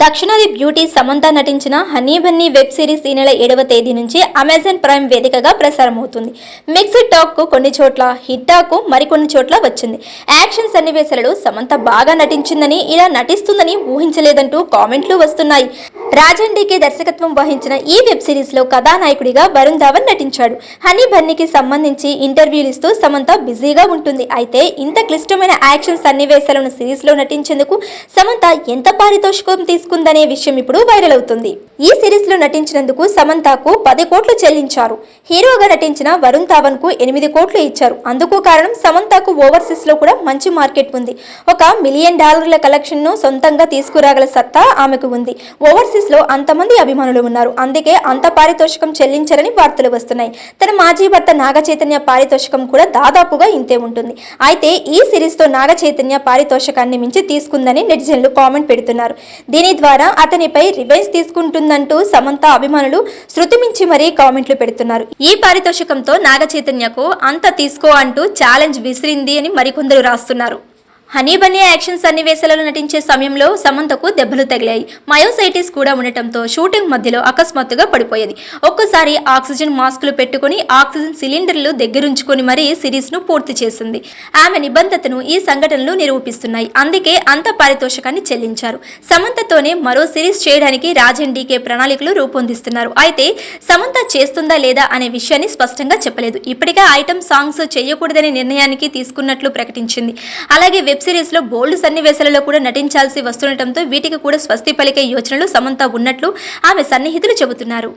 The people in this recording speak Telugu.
దక్షిణాది బ్యూటీ సమంత నటించిన హనీ బన్నీ వెబ్ సిరీస్ ఈ నెల 7వ తేదీ నుంచి అమెజాన్ ప్రైమ్ వేదికగా ప్రసారమవుతుంది. మిక్స్డ్ టాక్ కు కొన్ని చోట్ల, హిట్ టాక్ కు మరికొన్ని చోట్ల వచ్చింది. యాక్షన్ సన్నివేశాలలో సమంత బాగా నటించిందని, ఇలా నటిస్తుందని ఊహించలేదంటూ కామెంట్లు వస్తున్నాయి. రాజన్ డీకే దర్శకత్వం వహించిన ఈ వెబ్ సిరీస్ లో కథానాయకుడిగా వరుణ్ ధావన్ నటించాడు. హనీ బన్నీకి సంబంధించి ఇంటర్వ్యూలు ఇస్తూ సమంత బిజీగా ఉంటుంది. అయితే ఇంత క్లిష్టమైన యాక్షన్ సన్నివేశాలను సిరీస్ లో నటించేందుకు సమంత ఎంత పారితోషికం తీసుకుందనే విషయం ఇప్పుడు వైరల్ అవుతుంది. ఈ సిరీస్ లో నటించినందుకు సమంతకు 10 కోట్లు చెల్లించారు. హీరోగా నటించిన వరుణ్ ధావన్ కు 8 కోట్లు ఇచ్చారు. అందుకు కారణం సమంతకు ఓవర్సీస్ లో కూడా మంచి మార్కెట్ ఉంది. $1 మిలియన్ కలెక్షన్ ను సొంతంగా తీసుకురాగల సత్తా ఆమెకు ఉంది. ఓవర్సీస్ లో అంతమంది అభిమానులు ఉన్నారు. అందుకే అంత పారితోషికం చెల్లించారని వార్తలు వస్తున్నాయి. తన మాజీ భర్త నాగ చైతన్య పారితోషికం కూడా దాదాపుగా ఇంతే ఉంటుంది. అయితే ఈ సిరీస్ తో నాగ చైతన్య పారితోషికాన్ని మించి తీసుకుందని నెటిజన్లు కామెంట్ పెడుతున్నారు. దీని ద్వారా అతనిపై రివెంజ్ తీసుకుంటుందంటూ సమంత అభిమానులు శృతి మించి మరీ కామెంట్లు పెడుతున్నారు. ఈ పారితోషికంతో నాగ చైతన్యకు అంత తీసుకో అంటూ ఛాలెంజ్ విసిరింది అని మరికొందరు రాస్తున్నారు. హనీ బన్నీ యాక్షన్ సన్నివేశాలలో నటించే సమయంలో సమంతకు దెబ్బలు తగిలాయి. మయోసైటిస్ కూడా ఉండటంతో షూటింగ్ మధ్యలో అకస్మాత్తుగా పడిపోయేది. ఒక్కసారి ఆక్సిజన్ మాస్కులు పెట్టుకుని ఆక్సిజన్ సిలిండర్లు దగ్గరుంచుకుని మరీ సిరీస్ ను పూర్తి చేసింది. ఆమె నిబద్ధతను ఈ సంఘటనలు నిరూపిస్తున్నాయి. అందుకే అంత పారితోషికాన్ని చెల్లించారు. సమంతతోనే మరో సిరీస్ చేయడానికి రాజన్ డీకే ప్రణాళికలు రూపొందిస్తున్నారు. అయితే సమంత చేస్తుందా లేదా అనే విషయాన్ని స్పష్టంగా చెప్పలేదు. ఇప్పటికే ఐటమ్ సాంగ్స్ చేయకూడదనే నిర్ణయానికి తీసుకున్నట్లు ప్రకటించింది. అలాగే వెబ్ సిరీస్ లో బోల్డ్ సన్నివేశాలలో కూడా నటించాల్సి వస్తుండటంతో వీటికి కూడా స్వస్తి పలికే యోచనలు సమంత ఉన్నట్లు ఆమె సన్నిహితులు చెబుతున్నారు.